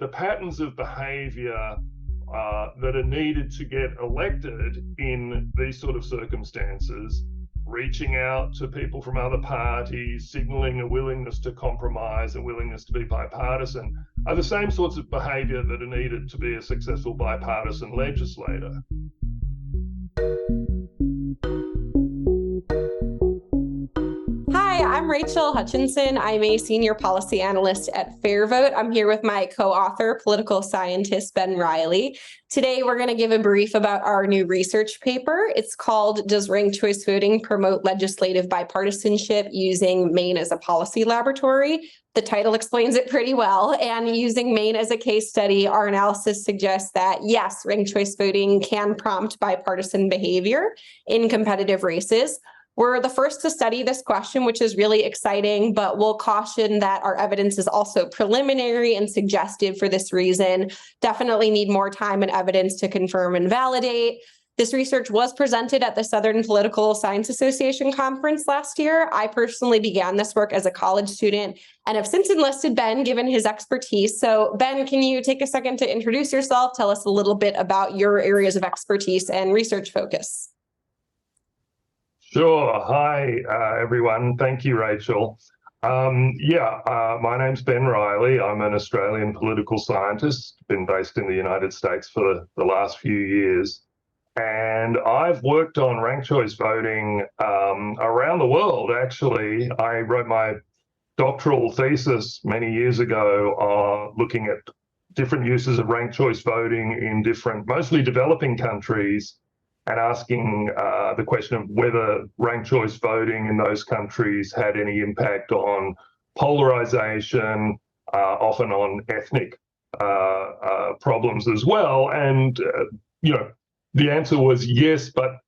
the patterns of behaviour that are needed to get elected in these sort of circumstances, reaching out to people from other parties, signalling a willingness to compromise, a willingness to be bipartisan, are the same sorts of behaviour that are needed to be a successful bipartisan legislator. Hi, I'm Rachel Hutchinson. I'm a senior policy analyst at FairVote. I'm here with my co-author, political scientist Ben Reilly. Today, we're going to give a brief about our new research paper. It's called "Does Ranked Choice Voting Promote Legislative Bipartisanship Using Maine as a Policy Laboratory?" The title explains it pretty well. And using Maine as a case study, our analysis suggests that, yes, ranked choice voting can prompt bipartisan behavior in competitive races. We're the first to study this question, which is really exciting, but we'll caution that our evidence is also preliminary and suggestive for this reason. Definitely need more time and evidence to confirm and validate. This research was presented at the Southern Political Science Association conference last year. I personally began this work as a college student and have since enlisted Ben, given his expertise. So Ben, can you take a second to introduce yourself? Tell us a little bit about your areas of expertise and research focus. Sure. Hi, everyone. Thank you, Rachel. My name's Ben Reilly. I'm an Australian political scientist, been based in the United States for the last few years. And I've worked on ranked choice voting around the world, actually. I wrote my doctoral thesis many years ago looking at different uses of ranked choice voting in different, mostly developing countries, and asking the question of whether ranked choice voting in those countries had any impact on polarization, often on ethnic problems as well. And, the answer was yes, but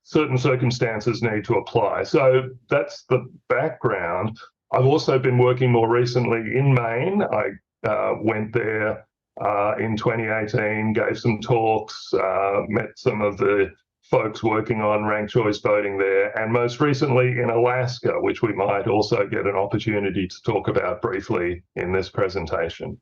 certain circumstances need to apply. So that's the background. I've also been working more recently in Maine. I went there in 2018, gave some talks, met some of the folks working on ranked choice voting there, and most recently in Alaska, which we might also get an opportunity to talk about briefly in this presentation.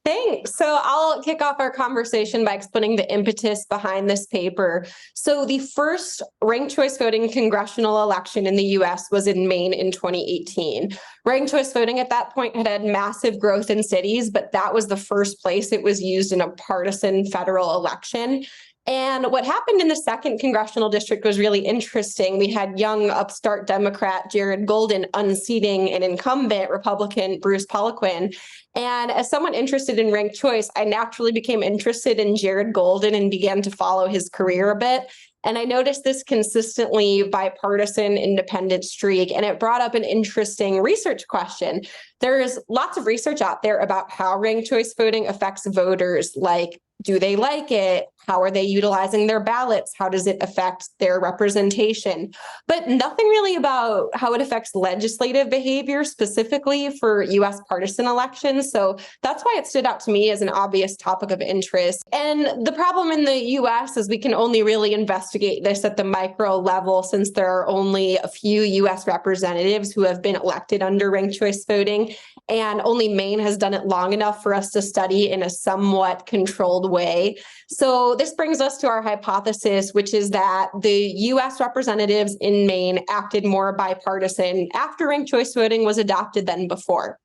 Thanks. So I'll kick off our conversation by explaining the impetus behind this paper. So the first ranked choice voting congressional election in the U.S. was in Maine in 2018. Ranked choice voting at that point had massive growth in cities, but that was the first place it was used in a partisan federal election. And what happened in the second congressional district was really interesting. We had young upstart Democrat Jared Golden unseating an incumbent Republican Bruce Poliquin. And as someone interested in ranked choice, I naturally became interested in Jared Golden and began to follow his career a bit. And I noticed this consistently bipartisan independent streak, and it brought up an interesting research question. There's lots of research out there about how ranked choice voting affects voters, like, do they like it? How are they utilizing their ballots? How does it affect their representation? But nothing really about how it affects legislative behavior, specifically for U.S. partisan elections. So that's why it stood out to me as an obvious topic of interest. And the problem in the U.S. is we can only really investigate this at the micro level, since there are only a few U.S. representatives who have been elected under ranked choice voting. And only Maine has done it long enough for us to study in a somewhat controlled way. So this brings us to our hypothesis, which is that the U.S. representatives in Maine acted more bipartisan after ranked choice voting was adopted than before.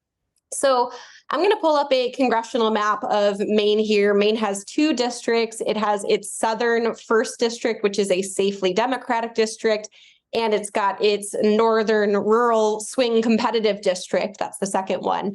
So I'm going to pull up a congressional map of Maine here. Maine has two districts. It has its southern first district, which is a safely Democratic district, and it's got its northern rural swing competitive district. That's the second one.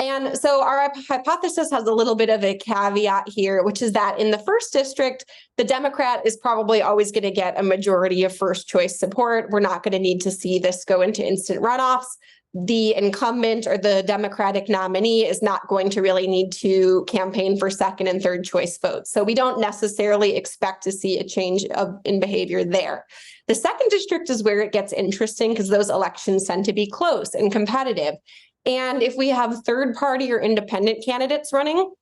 And so our hypothesis has a little bit of a caveat here, which is that in the first district, the Democrat is probably always going to get a majority of first choice support. We're not going to need to see this go into instant runoffs. The incumbent or the Democratic nominee is not going to really need to campaign for second and third choice votes. So we don't necessarily expect to see a change in behavior there. The second district is where it gets interesting, because those elections tend to be close and competitive. And if we have third party or independent candidates running,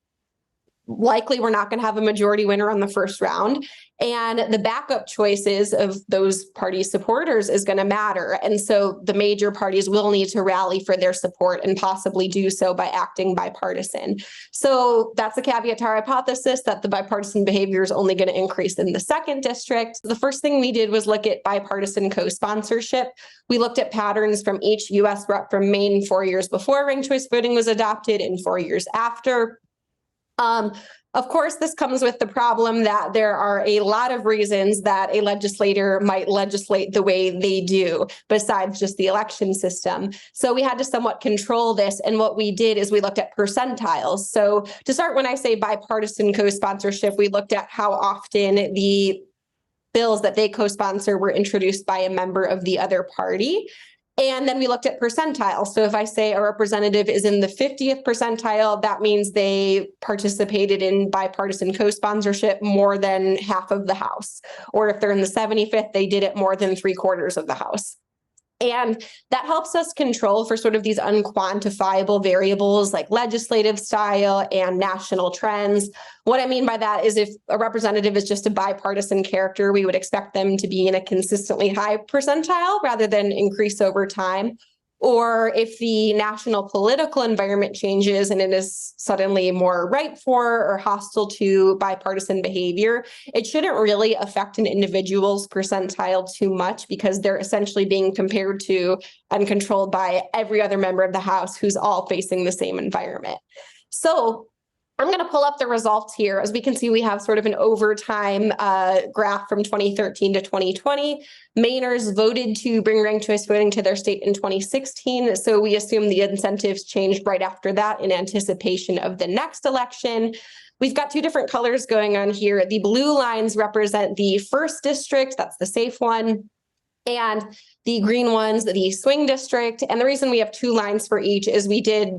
likely we're not going to have a majority winner on the first round. And the backup choices of those party supporters is going to matter. And so the major parties will need to rally for their support and possibly do so by acting bipartisan. So that's a caveat to our hypothesis that the bipartisan behavior is only going to increase in the second district. The first thing we did was look at bipartisan co-sponsorship. We looked at patterns from each U.S. rep from Maine 4 years before ranked choice voting was adopted and 4 years after. Of course, this comes with the problem that there are a lot of reasons that a legislator might legislate the way they do, besides just the election system. So we had to somewhat control this. And what we did is we looked at percentiles. So to start, when I say bipartisan co-sponsorship, we looked at how often the bills that they co-sponsor were introduced by a member of the other party. And then we looked at percentile. So if I say a representative is in the 50th percentile, that means they participated in bipartisan co-sponsorship more than half of the House. Or if they're in the 75th, they did it more than 3/4 of the House. And that helps us control for sort of these unquantifiable variables like legislative style and national trends. What I mean by that is if a representative is just a bipartisan character, we would expect them to be in a consistently high percentile rather than increase over time. Or if the national political environment changes and it is suddenly more ripe for or hostile to bipartisan behavior, it shouldn't really affect an individual's percentile too much because they're essentially being compared to and controlled by every other member of the House who's all facing the same environment. So I'm going to pull up the results here. As we can see, we have sort of an overtime graph from 2013 to 2020. Mainers voted to bring ranked choice voting to their state in 2016. So we assume the incentives changed right after that in anticipation of the next election. We've got two different colors going on here. The blue lines represent the first district. That's the safe one. And the green ones, the swing district. And the reason we have two lines for each is we did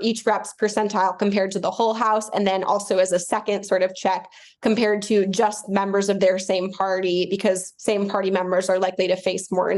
each rep's percentile compared to the whole House, and then also as a second sort of check compared to just members of their same party, because same party members are likely to face more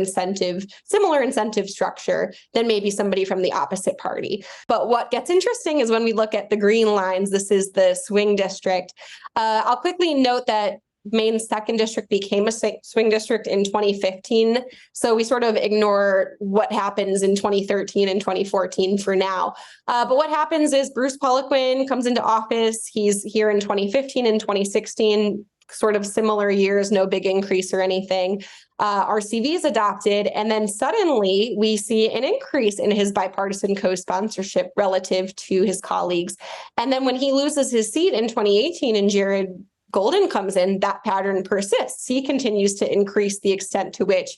similar incentive structure than maybe somebody from the opposite party. But what gets interesting is when we look at the green lines, this is the swing district. I'll quickly note that Maine's second district became a swing district in 2015. So we sort of ignore what happens in 2013 and 2014 for now. But what happens is Bruce Poliquin comes into office. He's here in 2015 and 2016, sort of similar years, no big increase or anything. RCV is adopted. And then suddenly we see an increase in his bipartisan co-sponsorship relative to his colleagues. And then when he loses his seat in 2018 and Jared Golden comes in, that pattern persists. He continues to increase the extent to which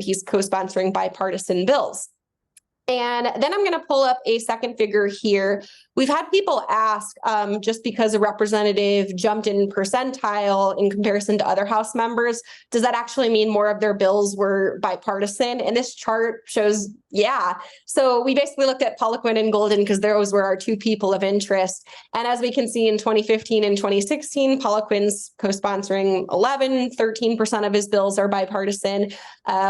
he's co-sponsoring bipartisan bills. And then I'm going to pull up a second figure here. We've had people ask, just because a representative jumped in percentile in comparison to other House members, does that actually mean more of their bills were bipartisan? And this chart shows, yeah. So we basically looked at Poliquin and Golden because those were our two people of interest. And as we can see in 2015 and 2016, Poliquin's co-sponsoring 13% of his bills are bipartisan,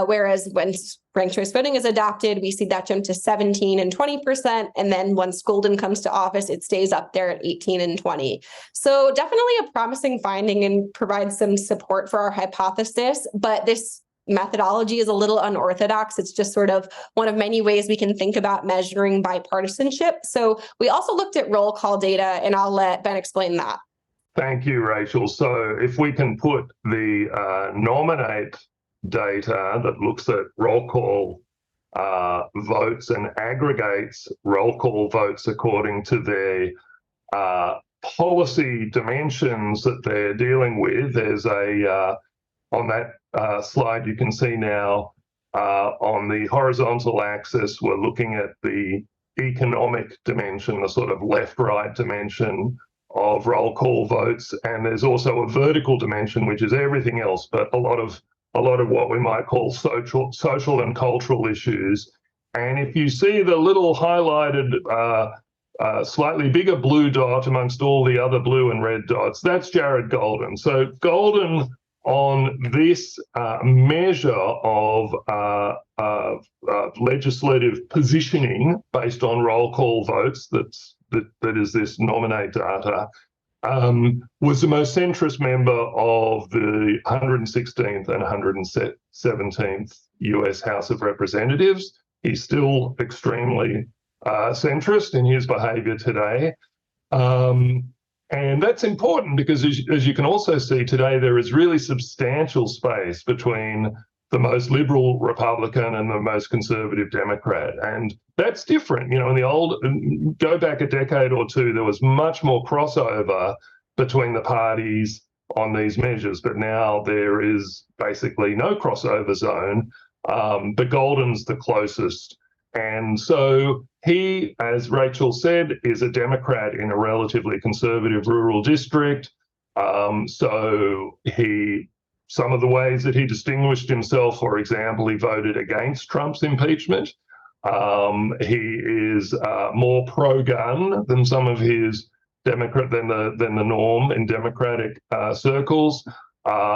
whereas when ranked choice voting is adopted, we see that jump to 17 and 20%. And then once Golden comes to office, it stays up there at 18 and 20. So definitely a promising finding and provides some support for our hypothesis. But this methodology is a little unorthodox. It's just sort of one of many ways we can think about measuring bipartisanship. So we also looked at roll call data, and I'll let Ben explain that. Thank you, Rachel. So if we can put the nominate data that looks at roll call votes and aggregates roll call votes according to their policy dimensions that they're dealing with. There's on that slide you can see now on the horizontal axis, we're looking at the economic dimension, the sort of left-right dimension of roll call votes. And there's also a vertical dimension, which is everything else, but a lot of what we might call social and cultural issues. And if you see the little highlighted, slightly bigger blue dot amongst all the other blue and red dots, that's Jared Golden. So Golden on this measure of legislative positioning based on roll call votes that's that is this nominate data, was the most centrist member of the 116th and 117th US House of Representatives. He's still extremely centrist in his behaviour today. And that's important because, as you can also see today, there is really substantial space between the most liberal Republican and the most conservative Democrat. And that's different. You know, in the old, go back a decade or two, there was much more crossover between the parties on these measures, but now there is basically no crossover zone. But Golden's the closest. And so he, as Rachel said, is a Democrat in a relatively conservative rural district. Some of the ways that he distinguished himself, for example, he voted against Trump's impeachment. He is more pro-gun than some of his than the norm in Democratic circles.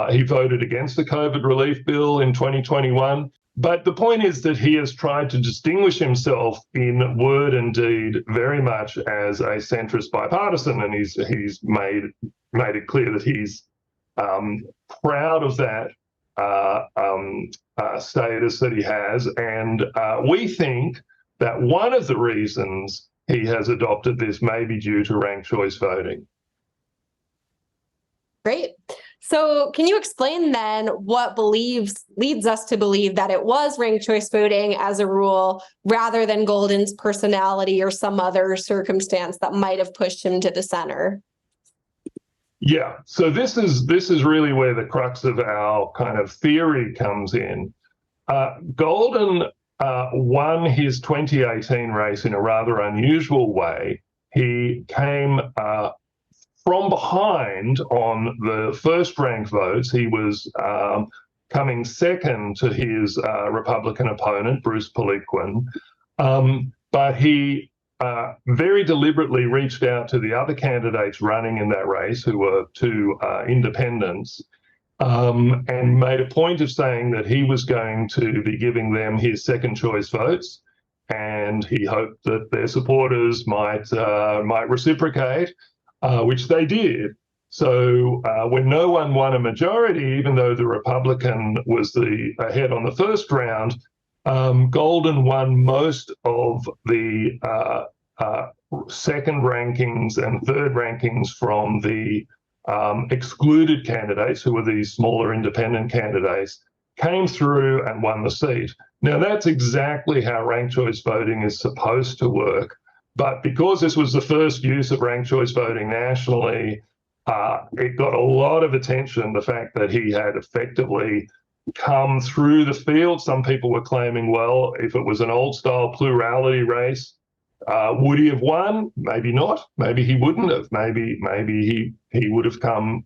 He voted against the COVID relief bill in 2021. But the point is that he has tried to distinguish himself in word and deed very much as a centrist bipartisan, and he's made it clear that he's proud of that status that he has. And we think that one of the reasons he has adopted this may be due to ranked choice voting. Great. So can you explain then what leads us to believe that it was ranked choice voting as a rule rather than Golden's personality or some other circumstance that might have pushed him to the center? Yeah, so this is really where the crux of our kind of theory comes in. Golden won his 2018 race in a rather unusual way. He came from behind on the first ranked votes. He was coming second to his Republican opponent, Bruce Poliquin, but he very deliberately reached out to the other candidates running in that race, who were two independents, and made a point of saying that he was going to be giving them his second choice votes, and he hoped that their supporters might reciprocate, which they did. So when no one won a majority, even though the Republican was ahead on the first round, Golden won most of the second rankings and third rankings from the excluded candidates, who were these smaller independent candidates, came through and won the seat. Now, that's exactly how ranked choice voting is supposed to work. But because this was the first use of ranked choice voting nationally, it got a lot of attention, the fact that he had effectively come through the field. Some people were claiming, well, if it was an old-style plurality race, would he have won? Maybe not. Maybe he wouldn't have. Maybe he would have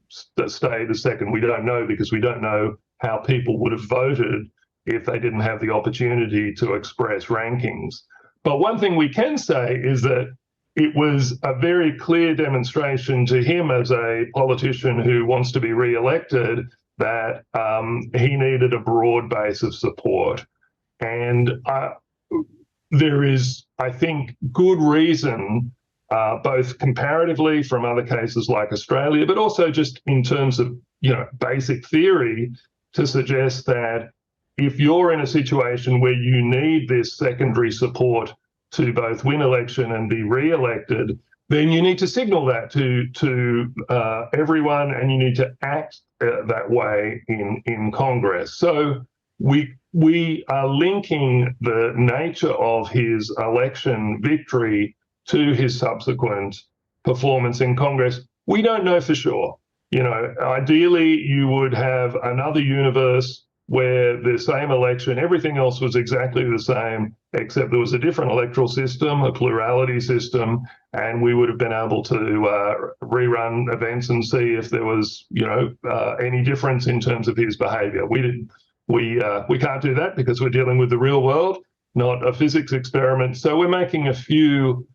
stayed a second. We don't know, because we don't know how people would have voted if they didn't have the opportunity to express rankings. But one thing we can say is that it was a very clear demonstration to him as a politician who wants to be re-elected that he needed a broad base of support. And there is, I think, good reason, both comparatively from other cases like Australia, but also just in terms of, basic theory, to suggest that if you're in a situation where you need this secondary support to both win election and be re-elected, then you need to signal that to everyone, and you need to act that way in Congress. So we are linking the nature of his election victory to his subsequent performance in Congress. We don't know for sure. Ideally, you would have another universe where the same election, everything else was exactly the same, except there was a different electoral system, a plurality system, and we would have been able to rerun events and see if there was, any difference in terms of his behaviour. We can't do that because we're dealing with the real world, not a physics experiment. So we're making a few,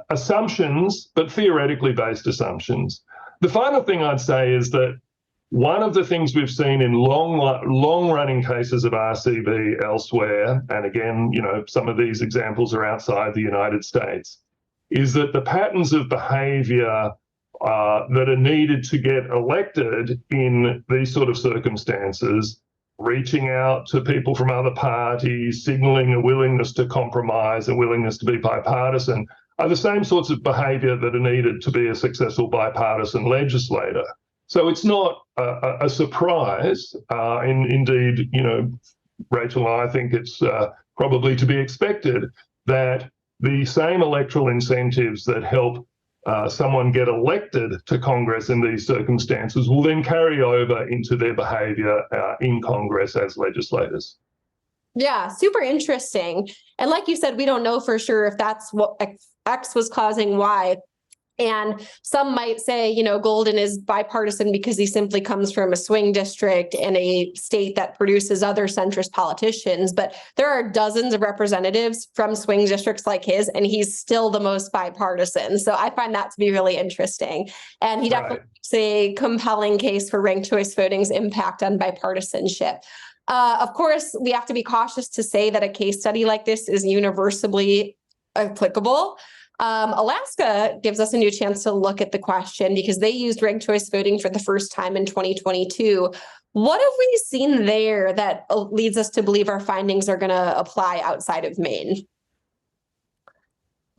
assumptions, but theoretically based assumptions. The final thing I'd say is that One of the things we've seen in long-running cases of RCV elsewhere, and again, some of these examples are outside the United States, is that the patterns of behavior that are needed to get elected in these sort of circumstances, reaching out to people from other parties, signaling a willingness to compromise, a willingness to be bipartisan, are the same sorts of behavior that are needed to be a successful bipartisan legislator. So it's not a surprise. Indeed, Rachel and I think it's probably to be expected that the same electoral incentives that help someone get elected to Congress in these circumstances will then carry over into their behavior in Congress as legislators. Yeah, super interesting. And like you said, we don't know for sure if that's what X was causing Y. And some might say, Golden is bipartisan because he simply comes from a swing district in a state that produces other centrist politicians. But there are dozens of representatives from swing districts like his, and he's still the most bipartisan. So I find that to be really interesting. And he definitely makes a compelling case for ranked choice voting's impact on bipartisanship. Of course, we have to be cautious to say that a case study like this is universally applicable. Alaska gives us a new chance to look at the question because they used ranked choice voting for the first time in 2022. What have we seen there that leads us to believe our findings are going to apply outside of Maine?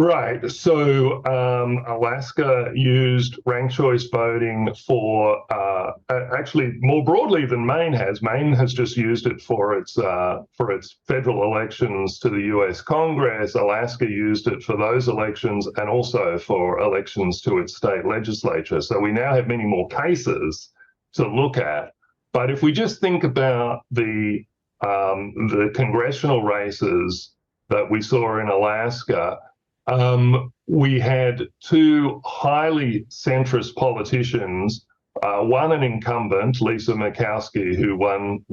Right. So Alaska used ranked choice voting for actually more broadly than Maine has. Maine has just used it for its federal elections to the U.S. Congress. Alaska used it for those elections and also for elections to its state legislature. So we now have many more cases to look at. But if we just think about the congressional races that we saw in Alaska, we had two highly centrist politicians, one an incumbent, Lisa Murkowski, who won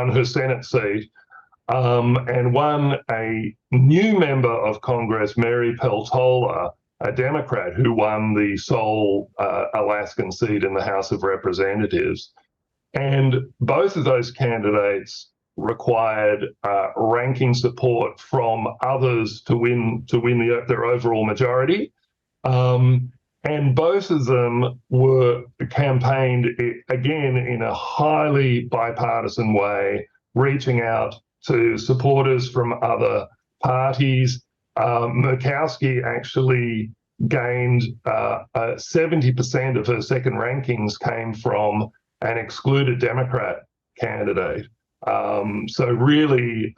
her Senate seat, and one a new member of Congress, Mary Peltola, a Democrat, who won the sole Alaskan seat in the House of Representatives. And both of those candidates required ranking support from others to win their overall majority. And both of them were campaigned, again, in a highly bipartisan way, reaching out to supporters from other parties. Murkowski actually gained 70% of her second rankings came from an excluded Democrat candidate. So really,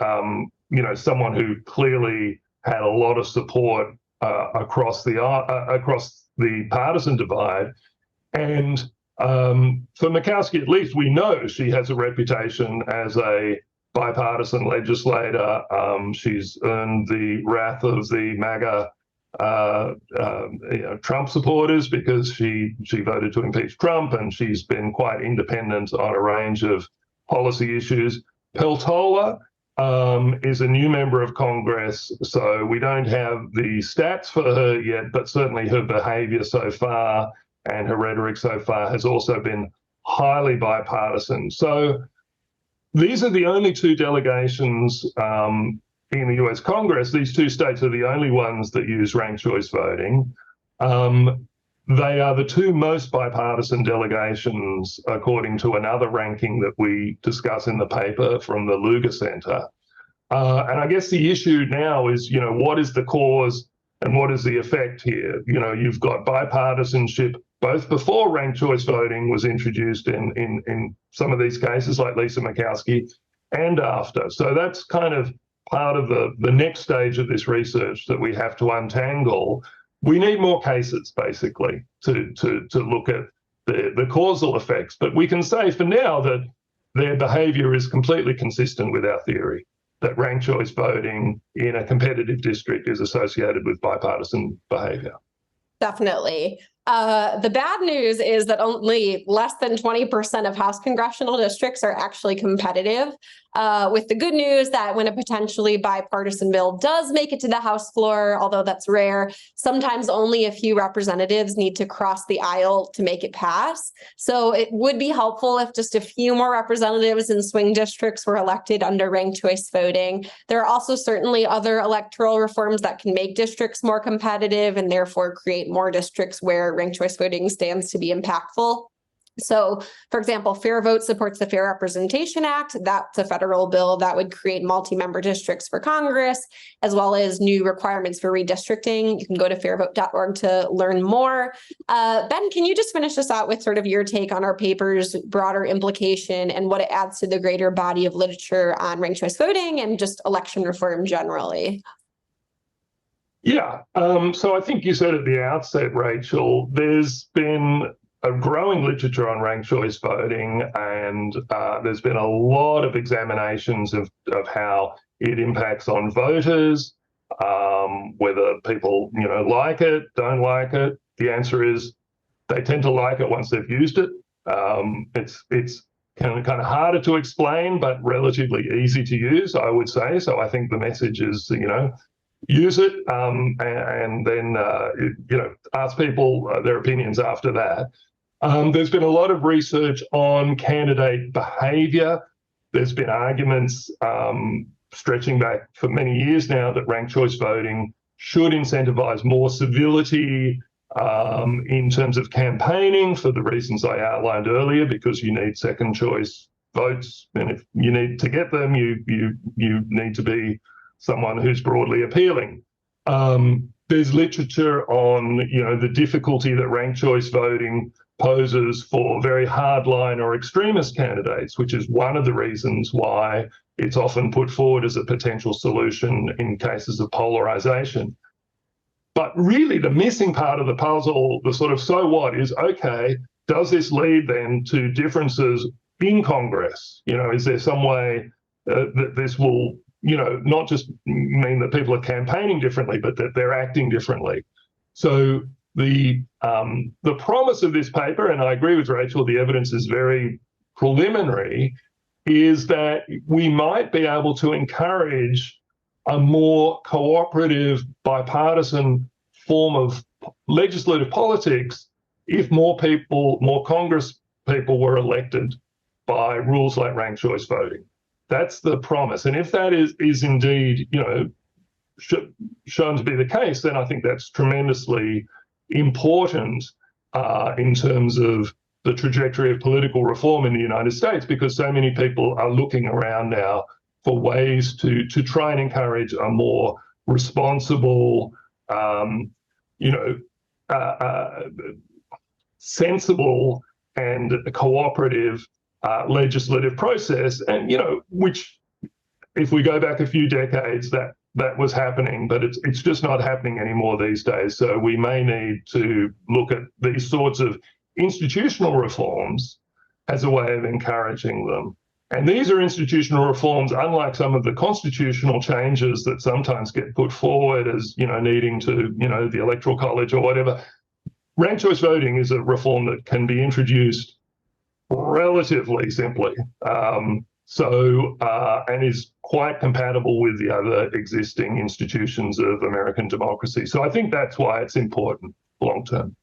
someone who clearly had a lot of support across the partisan divide. And for Murkowski, at least, we know she has a reputation as a bipartisan legislator. She's earned the wrath of the MAGA Trump supporters because she voted to impeach Trump, and she's been quite independent on a range of policy issues. Peltola is a new member of Congress, so we don't have the stats for her yet, but certainly her behavior so far and her rhetoric so far has also been highly bipartisan. So these are the only two delegations in the US Congress. These two states are the only ones that use ranked choice voting. They are the two most bipartisan delegations, according to another ranking that we discuss in the paper from the Lugar Center. And I guess the issue now is, what is the cause and what is the effect here? You've got bipartisanship both before ranked choice voting was introduced in some of these cases, like Lisa Murkowski, and after. So that's kind of part of the next stage of this research that we have to untangle. We need more cases, basically, to look at the causal effects. But we can say for now that their behavior is completely consistent with our theory, that ranked choice voting in a competitive district is associated with bipartisan behavior. Definitely. The bad news is that only less than 20% of House congressional districts are actually competitive. with the good news that when a potentially bipartisan bill does make it to the House floor, although that's rare, sometimes only a few representatives need to cross the aisle to make it pass. So it would be helpful if just a few more representatives in swing districts were elected under ranked choice voting. There are also certainly other electoral reforms that can make districts more competitive and therefore create more districts where ranked choice voting stands to be impactful. So, for example, FairVote supports the Fair Representation Act. That's a federal bill that would create multi-member districts for Congress, as well as new requirements for redistricting. You can go to fairvote.org to learn more. Ben, can you just finish us out with sort of your take on our paper's broader implication and what it adds to the greater body of literature on ranked choice voting and just election reform generally? Yeah, so I think you said at the outset, Rachel, there's been a growing literature on ranked choice voting, and there's been a lot of examinations of how it impacts on voters, whether people like it, don't like it. The answer is they tend to like it once they've used it. It's kind of harder to explain, but relatively easy to use, I would say. So I think the message is, use it, and then ask people their opinions after that. There's been a lot of research on candidate behaviour. There's been arguments stretching back for many years now that ranked choice voting should incentivise more civility in terms of campaigning for the reasons I outlined earlier, because you need second choice votes, and if you need to get them, you need to be someone who's broadly appealing. There's literature on the difficulty that ranked choice voting poses for very hardline or extremist candidates, which is one of the reasons why it's often put forward as a potential solution in cases of polarization. But really the missing part of the puzzle, the sort of so what, is, okay, does this lead then to differences in Congress? Is there some way that this will not just mean that people are campaigning differently, but that they're acting differently? So the promise of this paper, and I agree with Rachel, the evidence is very preliminary, is that we might be able to encourage a more cooperative, bipartisan form of legislative politics if more Congress people were elected by rules like ranked choice voting. That's the promise. And if that is indeed, shown to be the case, then I think that's tremendously important in terms of the trajectory of political reform in the United States, because so many people are looking around now for ways to try and encourage a more responsible, sensible and cooperative legislative process, and which, if we go back a few decades, that was happening, but it's just not happening anymore these days. So we may need to look at these sorts of institutional reforms as a way of encouraging them. And these are institutional reforms, unlike some of the constitutional changes that sometimes get put forward as, needing to, the Electoral College or whatever. Ranked choice voting is a reform that can be introduced relatively simply. And is quite compatible with the other existing institutions of American democracy. So I think that's why it's important long term.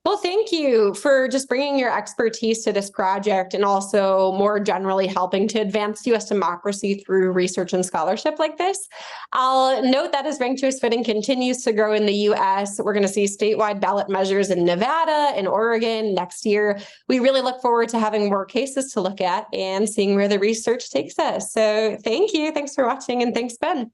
Well, thank you for just bringing your expertise to this project and also more generally helping to advance U.S. democracy through research and scholarship like this. I'll note that as ranked choice voting continues to grow in the U.S., we're going to see statewide ballot measures in Nevada and Oregon next year. We really look forward to having more cases to look at and seeing where the research takes us. So thank you. Thanks for watching, and thanks, Ben.